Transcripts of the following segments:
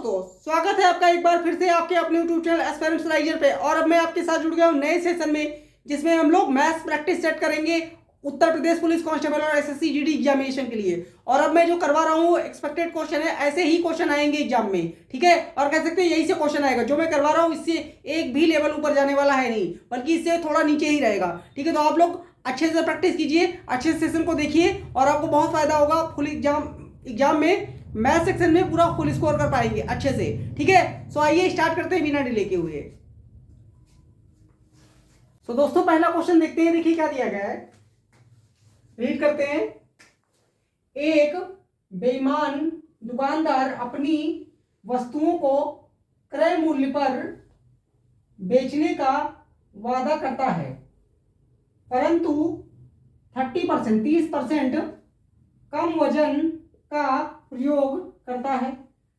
दोस्तों, स्वागत है आपका एक बार फिर से आपके अपने यूट्यूब चैनल एस्पिरेंट्स राइजर पे। और अब मैं आपके साथ जुड़ गया हूँ नए सेशन में, जिसमें हम लोग मैथ्स प्रैक्टिस सेट करेंगे उत्तर प्रदेश पुलिस कांस्टेबल और एसएससी जीडी एग्जामिनेशन के लिए। और अब मैं जो करवा रहा हूँ एक्सपेक्टेड क्वेश्चन है, ऐसे ही क्वेश्चन आएंगे एग्जाम में, ठीक है। और कह सकते हैं यही से क्वेश्चन आएगा। जो मैं करवा रहा हूँ इससे एक भी लेवल ऊपर जाने वाला है नहीं, बल्कि इससे थोड़ा नीचे ही रहेगा, ठीक है। तो आप लोग अच्छे से प्रैक्टिस कीजिए, अच्छे से सेशन को देखिए और आपको बहुत फायदा होगा। फुल एग्जाम में मैथ सेक्शन में पूरा फुल स्कोर कर पाएंगे अच्छे से, ठीक है। सो आइए स्टार्ट करते हैं बिना डिले के हुए। सो दोस्तों, पहला क्वेश्चन देखते हैं। देखिए क्या दिया गया है, रीड करते हैं। एक बेईमान दुकानदार अपनी वस्तुओं को क्रय मूल्य पर बेचने का वादा करता है, परंतु 30% कम वजन का प्रयोग करता है।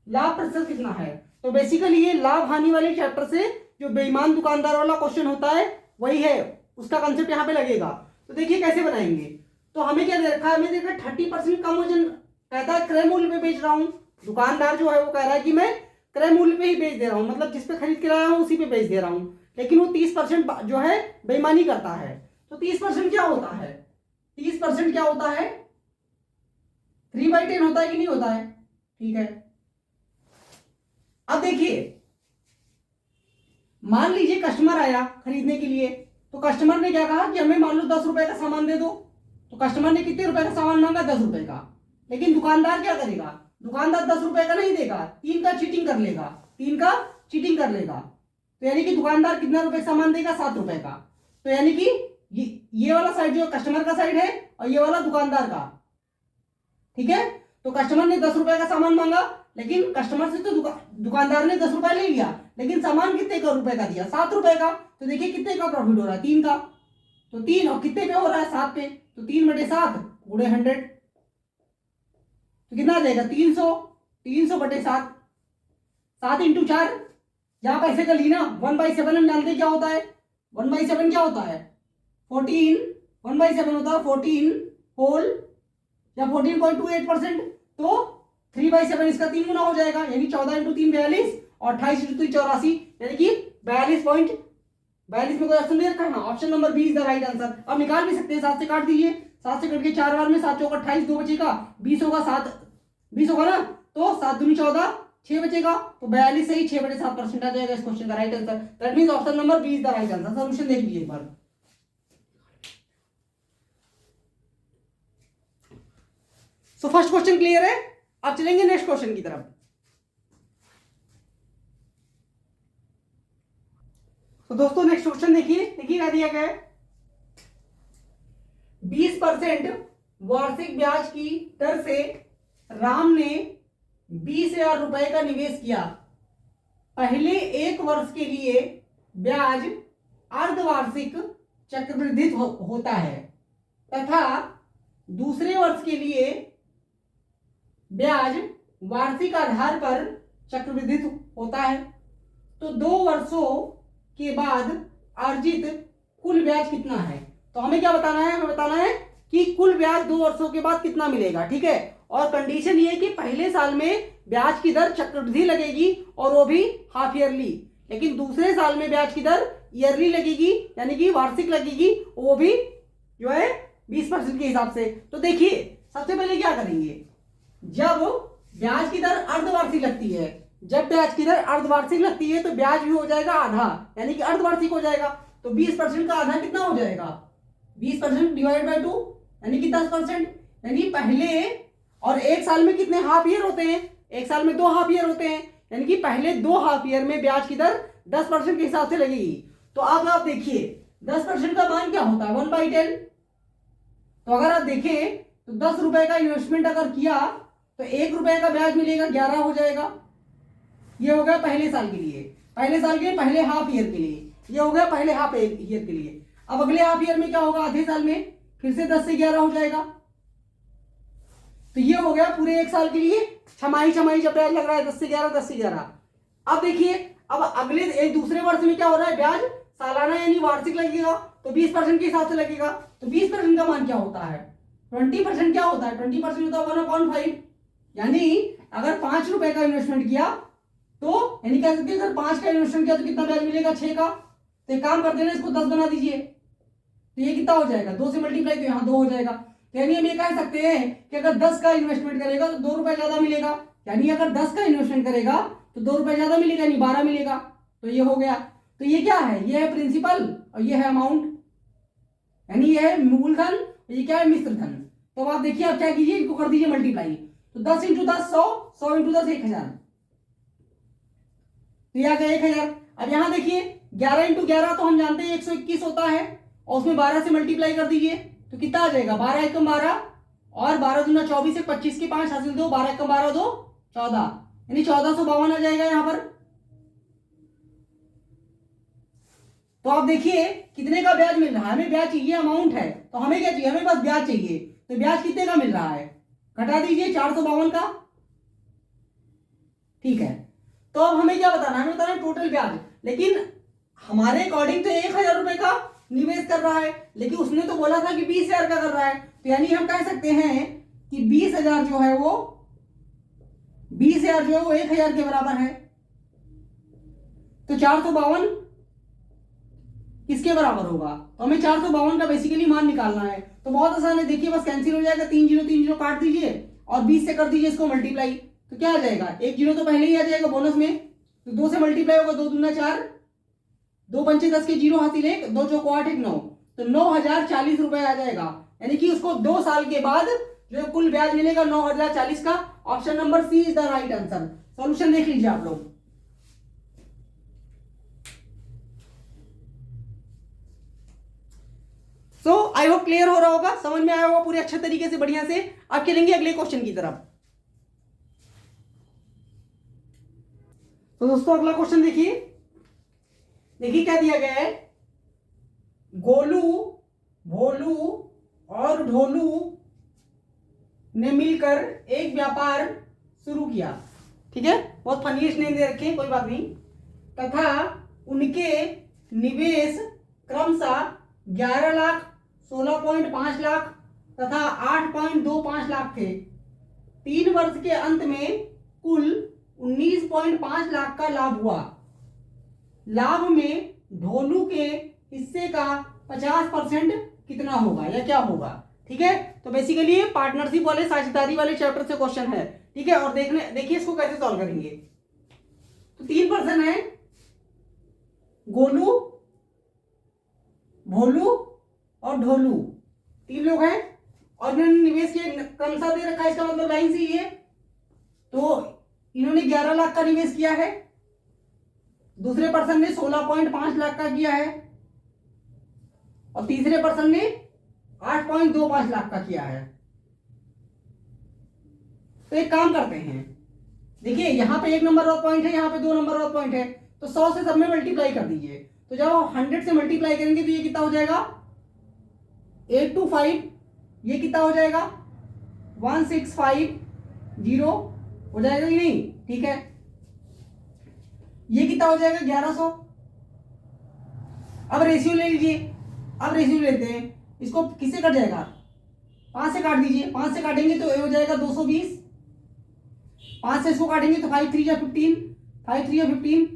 लाभ प्रतिशत कितना है? तो बेसिकली ये लाभ हानि वाले चैप्टर से जो बेईमान दुकानदार वाला क्वेश्चन होता है वही है, उसका कंसेप्ट यहाँ पे लगेगा। तो देखिए कैसे बनाएंगे। तो हमें क्या दे रखा है, हमें देखा 30% कम वजन कहता है, क्रय मूल्य पे बेच रहा हूँ। दुकानदार जो है वो कह रहा है कि मैं क्रय मूल्य पे ही बेच दे रहा हूँ, मतलब जिस पे खरीद के लाया हूँ उसी पे बेच दे रहा हूँ। लेकिन वो 30% जो है बेईमानी करता है। तो 30% क्या होता है? 30% क्या होता है? 3/10 होता है कि नहीं होता है? ठीक है। अब देखिए, मान लीजिए कस्टमर आया खरीदने के लिए, तो कस्टमर ने क्या कहा कि हमें मान लो 10 रुपए का सामान दे दो। तो कस्टमर ने कितने रुपए का सामान मांगा? 10 रुपए का। लेकिन दुकानदार क्या करेगा? दुकानदार 10 रुपए का नहीं देगा, 3 का चीटिंग कर लेगा, 3 का चीटिंग कर लेगा। तो यानी कि दुकानदार कितना रुपए सामान देगा? 7 रुपए का। तो यानी कि ये वाला साइड जो कस्टमर का साइड है और ये वाला दुकानदार का, ठीक है। तो कस्टमर ने 10 रुपए का सामान मांगा, लेकिन कस्टमर से तो दुकानदार ने 10 रुपए ले लिया, लेकिन सामान कितने का रुपए का दिया? 7 रुपए का। तो देखिए कितने का प्रॉफिट हो रहा है? 3 का। तो 3 और कितने पे हो रहा है? 7 पे। तो 3/7 गुणे 100, तो कितना आ जाएगा? 300। 300/7, 7 × 4, जहां पैसे का ली ना 1/7 हम जानते क्या होता है? 1/7 क्या होता है? 14। 1/7 होता है 14 होल या 14.28%। तो 3/7 इसका 3 गुना हो जाएगा, यानी 14 × 3 42 और 28 × 3 84, यानी कि 42 में कोई ऑप्शन दे रखा है? हाँ, option number B is the right answer. अब निकाल भी सकते हैं, 7 से काट दीजिए। 7 से कट के 4 बार में 7 चौका 28, 2 बचेगा, 20 होगा, 20 होगा ना। तो 7 दूनी 14, 6 बचेगा। तो 42 से ही 6/7% आ जाएगा इस क्वेश्चन का right answer. That means option number B is the right answer. Solution देख लीजिए एक बार। सो फर्स्ट क्वेश्चन क्लियर है। अब चलेंगे नेक्स्ट क्वेश्चन की तरफ। तो दोस्तों नेक्स्ट क्वेश्चन देखिए क्या दिया गया है। 20% वार्षिक ब्याज की दर से राम ने 20,000 रुपए का निवेश किया। पहले 1 वर्ष के लिए ब्याज अर्धवार्षिक चक्रवृद्धि होता है तथा दूसरे वर्ष के लिए ब्याज वार्षिक आधार पर चक्रवृद्धि होता है। तो 2 वर्षों के बाद अर्जित कुल ब्याज कितना है? तो हमें क्या बताना है? हमें बताना है कि कुल ब्याज 2 वर्षों के बाद कितना मिलेगा, ठीक है। और कंडीशन ये है कि पहले साल में ब्याज की दर चक्रवृद्धि लगेगी और वो भी हाफ ईयरली, लेकिन दूसरे साल में ब्याज की दर ईयरली लगेगी, यानी कि वार्षिक लगेगी, वो भी जो है 20% के हिसाब से। तो देखिए सबसे पहले क्या करेंगे, जब ब्याज की दर अर्धवार्षिक लगती है, जब ब्याज की दर अर्धवार्षिक लगती है तो ब्याज भी हो जाएगा आधा, यानी कि अर्धवार्षिक हो जाएगा। तो 20% का आधा कितना हो जाएगा? 20% डिवाइड बाय 2, यानी कि 10%। यानी पहले और 1 साल में कितने हाफ ईयर होते हैं? 1 साल में 2 हाफ ईयर होते हैं, यानी कि पहले 2 हाफ ईयर में ब्याज की दर 10% के हिसाब से लगेगी। तो अब आप देखिए 10% का मान क्या होता है? 1/10। तो अगर आप देखें तो 10 रुपए का इन्वेस्टमेंट अगर किया तो 1 रुपए का ब्याज मिलेगा, 11 हो जाएगा। ये हो गया पहले साल के लिए, पहले साल के पहले हाफ ईयर के लिए। ये हो गया पहले हाफ ईयर के लिए। अब अगले हाफ ईयर में क्या होगा? आधे साल में फिर से 10 से 11 हो जाएगा। तो ये हो गया पूरे 1 साल के लिए छमाही जब ब्याज लग रहा है 10 से 11, 10 से 11। अब देखिए, अब अगले दूसरे वर्ष में क्या हो रहा है? ब्याज सालाना यानी वार्षिक लगेगा, तो 20% के हिसाब से लगेगा। तो 20% का मान क्या होता है? 20% क्या होता है? 20% होता है 1/5। यानी अगर 5 रुपए का इन्वेस्टमेंट किया तो यानी कह सकते हैं अगर 5 का इन्वेस्टमेंट किया तो कितना ब्याज मिलेगा, 6 का। तो एक काम करते हैं ना, इसको 10 बना दीजिए, तो ये कितना हो जाएगा, 2 से मल्टीप्लाई, तो यहाँ 2 हो जाएगा। तो यानी हम ये कह सकते हैं कि अगर 10 का इन्वेस्टमेंट करेगा तो 2 रुपए ज्यादा मिलेगा, यानी अगर 10 का इन्वेस्टमेंट करेगा तो 2 रुपए ज्यादा मिलेगा, यानी 12 मिलेगा। तो ये हो गया। तो ये क्या है, ये है प्रिंसिपल और ये है अमाउंट, यानी ये है मूलधन, ये क्या है, मिश्र धन। तो आप देखिए, आप क्या कीजिए, इनको कर दीजिए मल्टीप्लाई। तो 10 × 10 100, 100 × 10 1000, तो ये आ गया 1000। अब यहां देखिए 11 × 11 तो हम जानते हैं 121 होता है, और उसमें 12 से मल्टीप्लाई कर दीजिए तो कितना आ जाएगा, 12 × 12 और 12 दूना 24 है, 25 के 5 हासिल 2, 12 × 12 2 14, यानी 1452 आ जाएगा यहां पर। तो आप देखिए कितने का ब्याज मिल रहा है, हमें ब्याज चाहिए, अमाउंट है, तो हमें क्या चाहिए, हमें बस ब्याज चाहिए। तो ब्याज कितने का मिल रहा है, घटा दीजिए 452 का, ठीक है। तो अब हमें क्या बताना है, हमें बताना है टोटल ब्याज। लेकिन हमारे अकॉर्डिंग तो 1000 रुपए का निवेश कर रहा है, लेकिन उसने तो बोला था कि 20,000 का कर रहा है, तो यानी हम कह सकते हैं कि 20,000 जो है वो 1000 के बराबर है। तो 452 किसके बराबर होगा, तो हमें 452 का बेसिकली मान निकालना है। तो बहुत आसान है, देखिए बस कैंसिल हो जाएगा, 3 0 3 0 काट दीजिए और 20 से कर दीजिए इसको मल्टीप्लाई, तो क्या आ जाएगा, 1 0 तो पहले ही आ जाएगा बोनस में, तो 2 से मल्टीप्लाई होगा, 2 दूना 4, 2 पंचे 10 के 0 हासिल 1, 2 चौको 8 1 9, तो 9040 रुपए आ जाएगा। यानी कि उसको 2 साल के बाद जो कुल ब्याज मिलेगा 9040 का। Option number C is the right answer. Solution देख लीजिए आप लोग। सो आई होप क्लियर हो रहा होगा, समझ में आया होगा पूरे अच्छे तरीके से, बढ़िया से। अब चलेंगे अगले क्वेश्चन की तरफ। तो दोस्तों अगला क्वेश्चन देखिए, देखिए क्या दिया गया है, गोलू, भोलू और ढोलू ने मिलकर एक व्यापार शुरू किया, ठीक है, बहुत फनीस्ट नेम दे रखे हैं, कोई बात नहीं, तथा उनके निवेश क्रमशः 11 लाख, 16.5 लाख तथा 8.25 लाख थे। 3 वर्ष के अंत में कुल 19.5 लाख का लाभ हुआ। लाभ में ढोलू के हिस्से का 50% कितना होगा या क्या होगा, ठीक है। तो बेसिकली ये पार्टनरशिप वाले, साझेदारी वाले चैप्टर से क्वेश्चन है, ठीक है। और देखिए इसको कैसे सॉल्व करेंगे। तो 3 पर्सन है, गोलू, भोलू और ढोलू, 3 लोग हैं, और इन्होंने निवेश किया, क्रमशः दे रखा है, इसका मतलब लाइन से ही है। तो इन्होंने 11 लाख का निवेश किया है, दूसरे पर्सन ने 16.5 लाख का किया है, और तीसरे पर्सन ने 8.25 लाख का किया है। तो एक काम करते हैं, देखिए यहां पे 1 नंबर ऑफ पॉइंट है, यहां पे 2 नंबर ऑफ पॉइंट है, तो 100 से सब में मल्टीप्लाई कर दीजिए। तो जब आप 100 से मल्टीप्लाई करेंगे तो ये कितना हो जाएगा, 825, ये कितना हो जाएगा 1650 हो जाएगा कि नहीं, ठीक है। ये कितना हो जाएगा 1100। अब रेशियो ले लीजिए, अब रेशियो लेते हैं, इसको किससे कट जाएगा, 5 से काट दीजिए, 5 से काटेंगे तो ये हो जाएगा 220, 5 से इसको काटेंगे तो 5 3 या 15, 5 3 या 15,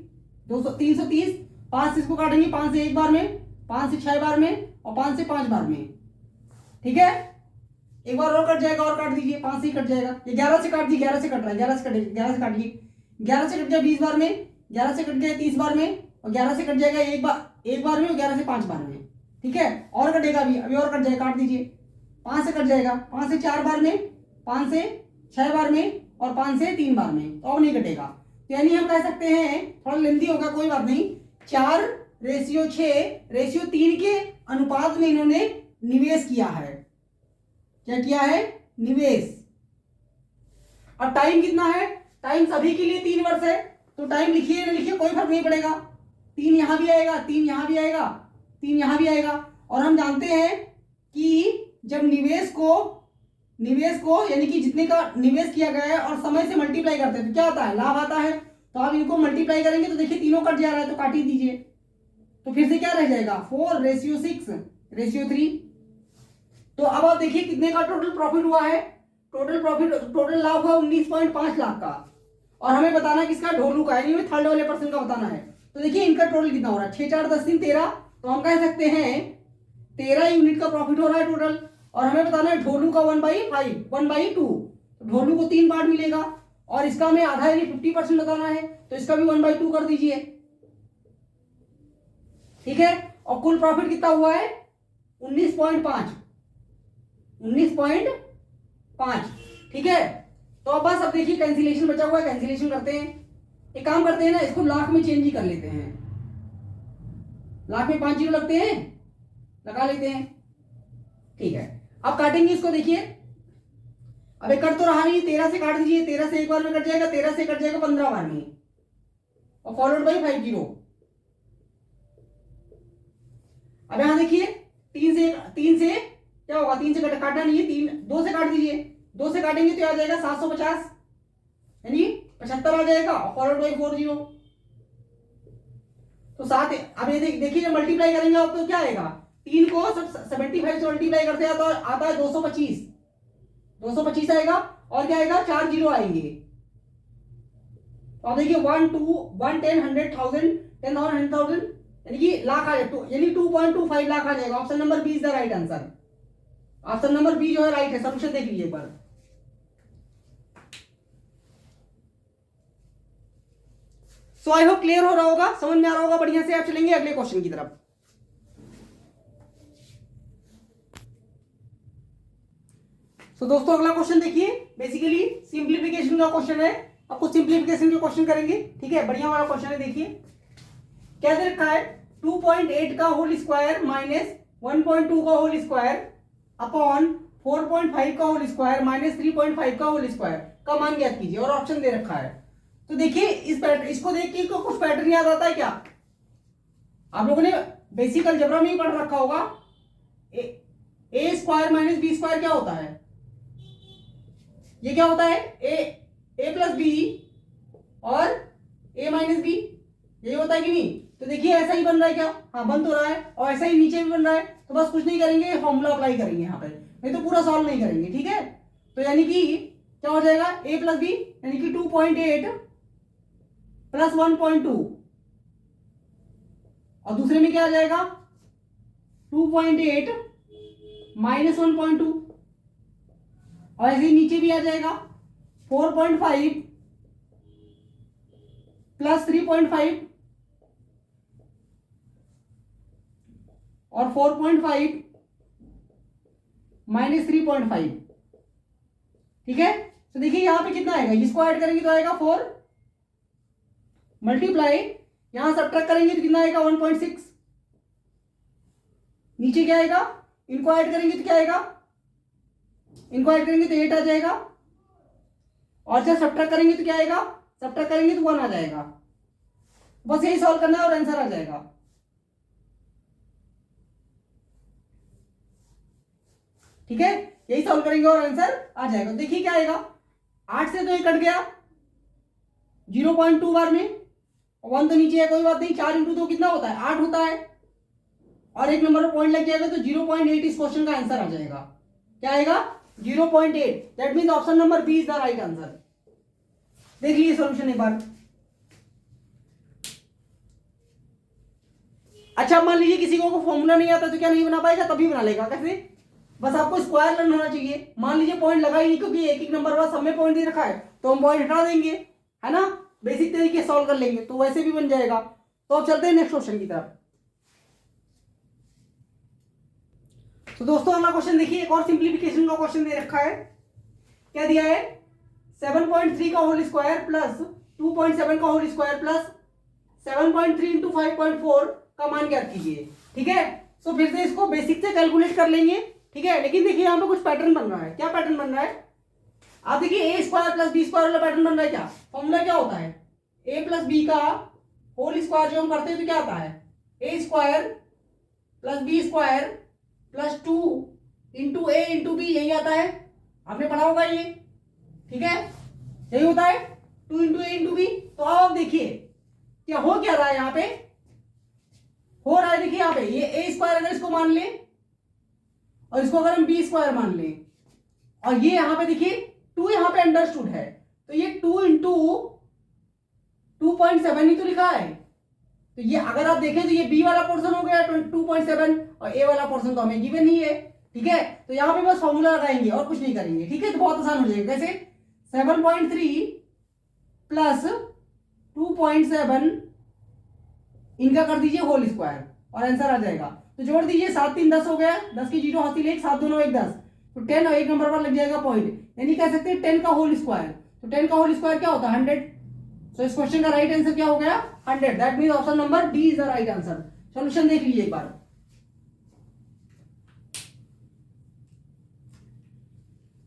200 330, 5 से इसको काटेंगे, 5 से एक बार में, 5 से 6 बार में, और 5 से 5 बार में, ठीक है। एक बार और कट जाएगा, और काट दीजिए, 5 से ही कट जाएगा, ये 11 से काट दीजिए, 11 से कट रहा है, 11 से काटिए, 11 से कट गया 20 बार में, 11 से कट गया 30 बार में, और 11 से कट जाएगा एक बार में, और 11 से 5 बार में, ठीक है। और कटेगा अभी और कट जाएगा, काट दीजिए, 5 से कट जाएगा, 5 से 4 बार में, 5 से 6 बार में, और 5 से 3 बार में, तो अब नहीं कटेगा। तो यानी हम कह सकते हैं, थोड़ा लेंथी होगा, कोई बात नहीं, 4:6:3 के अनुपात में इन्होंने निवेश किया है। क्या किया है, निवेश। और टाइम कितना है, टाइम सभी के लिए 3 वर्ष है, तो टाइम लिखिए ना लिखिए कोई फर्क नहीं पड़ेगा, 3 यहां भी आएगा, 3 यहां भी आएगा, 3 यहां भी आएगा। और हम जानते हैं कि जब निवेश को यानी कि जितने का निवेश किया गया है और समय से मल्टीप्लाई करते हैं तो क्या आता है, लाभ आता है। तो आप इनको मल्टीप्लाई करेंगे तो देखिए तीनों कट जा रहा है, तो काट ही दीजिए, तो फिर से क्या रह जाएगा 4:6:3। तो अब आप देखिए कितने का टोटल प्रॉफिट हुआ है, टोटल लाभ हुआ 19.5 लाख का, और हमें बताना है किसका, ढोलू का, यानी थर्ड वाले पर्सन का बताना है। तो देखिए इनका टोटल कितना हो रहा है, 6 4 10 3 13, तो हम कह सकते हैं 13 यूनिट का प्रॉफिट हो रहा है टोटल। और हमें बताना है ढोलू का 1/5 1/2, ढोलू को 3 पार्ट मिलेगा और इसका हमें आधा यानी 50% बताना है, तो इसका भी 1/2 कर दीजिए। ठीक है, और कुल प्रॉफिट कितना हुआ है 19.5 19.5। ठीक है, तो अब बस अब देखिए कैंसिलेशन बचा हुआ है, कैंसिलेशन करते हैं। एक काम करते हैं ना, इसको लाख में चेंज ही कर लेते हैं, लाख में 5 जीरो लगते हैं, लगा लेते हैं। ठीक है, अब काटेंगे इसको, देखिए अबे कट तो रहा नहीं, 13 से काट दीजिए, 13 से एक बार में कट जाएगा, 13 से कट जाएगा 15 बार में, और फॉलोड बाई 5 जीरो। अब यहां देखिए 3 से क्या होगा, 3 से काटना नहीं है, 2 से काट दीजिए, 2 से काटेंगे तो आ जाएगा 750 यानी 75 आ जाएगा, और फॉलोड बाई 4 जीरो। तो 7, अब ये देखिए जब मल्टीप्लाई करेंगे आप तो क्या आएगा, 3 को 75 से मल्टीप्लाई करते हैं तो आता है 225 आएगा, और क्या आएगा 4 जीरो आएंगे। तो आप देखिए 1 2 1 10 100,000 10,000 100,000 यानी कि लाख आ जाएगा, यानी 2.25 लाख आ जाएगा। Option number B is the right answer. Option number B जो है राइट है, सॉल्यूशन देख लीजिए एक बार। सो आई होप क्लियर हो रहा होगा, समझ में आ रहा होगा बढ़िया से। आप चलेंगे अगले क्वेश्चन की तरफ। तो दोस्तों अगला क्वेश्चन देखिए, बेसिकली सिंप्लीफिकेशन का क्वेश्चन है। आपको सिंप्लीफिकेशन के क्वेश्चन करेंगे, ठीक है, बढ़िया वाला क्वेश्चन है। देखिए क्या दे रखा है, 2.8 का होल स्क्वायर माइनस 1.2 का होल स्क्वायर अपॉन 4.5 का होल स्क्वायर माइनस 3.5 का होल स्क्वायर का मान ज्ञात कीजिए, और ऑप्शन दे रखा है। तो देखिए इसको देख के कुछ पैटर्न याद आता है क्या, आप लोगों ने बेसिक अलजेब्रा में ही पढ़ रखा होगा। ए स्क्वायर माइनस बी स्क्वायर क्या होता है, ये क्या होता है, ए प्लस बी और ए माइनस बी, यही होता है कि नहीं। तो देखिए ऐसा ही बन रहा है क्या, हाँ बन तो रहा है, और ऐसा ही नीचे भी बन रहा है। तो बस कुछ नहीं करेंगे, फॉर्मूला अप्लाई करेंगे यहाँ पे, नहीं तो पूरा सॉल्व नहीं करेंगे। ठीक है, तो यानी कि क्या हो जाएगा, ए प्लस बी यानी कि 2.8 प्लस 1.2, और दूसरे में क्या आ जाएगा 2.8 माइनस 1.2, और ऐसे ही नीचे भी आ जाएगा 4.5 प्लस 3.5 और 4.5 माइनस 3.5। ठीक है, तो देखिए यहां पे कितना आएगा, इसको ऐड करेंगे तो आएगा 4 मल्टीप्लाई, यहां सब्ट्रैक्ट करेंगे तो कितना आएगा 1.6, नीचे क्या आएगा, इनको ऐड करेंगे तो क्या आएगा, इनको ऐड करेंगे तो 8 आ जाएगा, और जब सब्ट्रैक्ट करेंगे तो क्या आएगा, सब्ट्रैक्ट करेंगे तो 1 आ जाएगा। बस यही सॉल्व करना है और आंसर आ जाएगा। ठीक है, यही सॉल्व करेंगे और आंसर आ जाएगा। देखिए क्या आएगा, 8 से तो ये कट गया 0.2 बार में, 1 तो नीचे है कोई बात नहीं, 4 इंटू 2 कितना होता है 8 होता है, और एक नंबर पर पॉइंट लग जाएगा तो 0.8 इस क्वेश्चन का आंसर आ जाएगा। क्या आएगा 0.8, that means option number B is the right answer. देख लीजिए सॉल्यूशन एक बार। अच्छा मान लीजिए किसी को फॉर्मूला नहीं आता तो क्या नहीं बना पाएगा, तभी बना लेगा। कैसे, बस आपको स्क्वायर लर्न होना चाहिए। मान लीजिए पॉइंट लगा ही नहीं, क्योंकि एक एक नंबर बाद सब में पॉइंट दे रखा है, तो हम पॉइंट हटा देंगे, है ना, बेसिक तरीके सॉल्व कर लेंगे तो वैसे भी बन जाएगा। तो अब चलते हैं नेक्स्ट क्वेश्चन की तरफ। तो दोस्तों अगला क्वेश्चन देखिए, एक और सिंप्लीफिकेशन का क्वेश्चन दे रखा है। क्या दिया है, 7.3 का होल स्क्वायर प्लस 2.7 का होल स्क्वायर प्लस 7.3 इंटू 5.4 का मान ज्ञात कीजिए। ठीक है, तो फिर से इसको बेसिक से कैलकुलेट कर लेंगे। ठीक है, लेकिन देखिए यहाँ पे कुछ पैटर्न बन रहा है। क्या पैटर्न बन रहा है, आप देखिए A square plus B square वाला पैटर्न बन रहा है। क्या फॉर्मूला क्या होता है, ए प्लस बी का होल स्क्वायर जो हम करते हैं तो क्या आता है, A square plus B square plus 2 into A into B, यही आता है, आपने पढ़ा होगा ये। ठीक है, यही होता है 2 इंटू ए इंटू बी। तो आप देखिए क्या हो क्या रहा है, यहाँ पे हो रहा है, देखिए यहाँ पे ये ए स्क्वायर अगर इसको मान ले और इसको अगर हम बी स्क्वायर मान ले, और ये यहाँ पे देखिए 2 यहाँ पे अंडरस्टूड है, तो ये 2 इंटू 2.7 ही तो लिखा है। तो ये अगर आप देखें तो ये बी वाला पोर्शन हो गया 2.7 और ए वाला पोर्शन तो हमें गिवन ही है। ठीक है, तो यहाँ पे बस फॉर्मूला लगाएंगे और कुछ नहीं करेंगे। ठीक है, तो बहुत आसान हो जाएगा। कैसे? 7.3 प्लस 2.7 इनका कर दीजिए होल स्क्वायर और आंसर आ जाएगा। तो जोड़ दीजिए, 7 3 10 हो गया, 10 की 0 हासिल 1, 7 दोनों 1 10, तो 10 और 1 नंबर पर लग जाएगा पॉइंट, यानी कह सकते हैं 10 का होल स्क्वायर। तो 10 का होल स्क्वायर क्या होता है? 100। सो इस क्वेश्चन का राइट आंसर क्या हो गया? 100। That means option number D is the right answer. Solution देख लीजिए एक बार।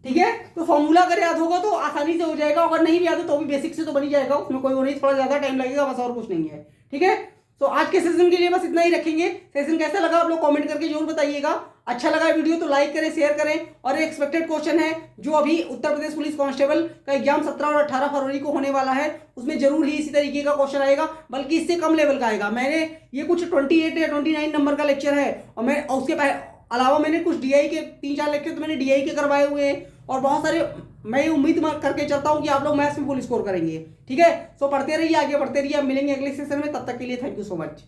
ठीक है, तो फॉर्मूला अगर याद होगा तो आसानी से हो जाएगा, अगर नहीं भी याद हो तो भी बेसिक से तो बन ही जाएगा, उसमें कोई वो नहीं, थोड़ा ज्यादा टाइम लगेगा बस, और कुछ नहीं है। ठीक है, तो आज के सेशन के लिए बस इतना ही रखेंगे। सेशन कैसा लगा आप लोग कमेंट करके जरूर बताइएगा। अच्छा लगा वीडियो तो लाइक करें, शेयर करें। और एक्सपेक्टेड क्वेश्चन है जो अभी उत्तर प्रदेश पुलिस कांस्टेबल का एग्जाम 17 और 18 फरवरी को होने वाला है, उसमें जरूर ही इसी तरीके का क्वेश्चन आएगा, बल्कि इससे कम लेवल का आएगा। मैंने ये कुछ 28 या 29 नंबर का लेक्चर है, और मैं उसके अलावा मैंने कुछ डीआई के 3-4 लेक्चर तो मैंने डीआई के करवाए हुए हैं, और बहुत सारे मैं उम्मीद करके चलता हूं कि आप लोग मैथ्स में फुल स्कोर करेंगे। ठीक है, सो पढ़ते रहिए, आगे बढ़ते रहिए। मिलेंगे अगले सेशन में, तब तक के लिए थैंक यू सो मच।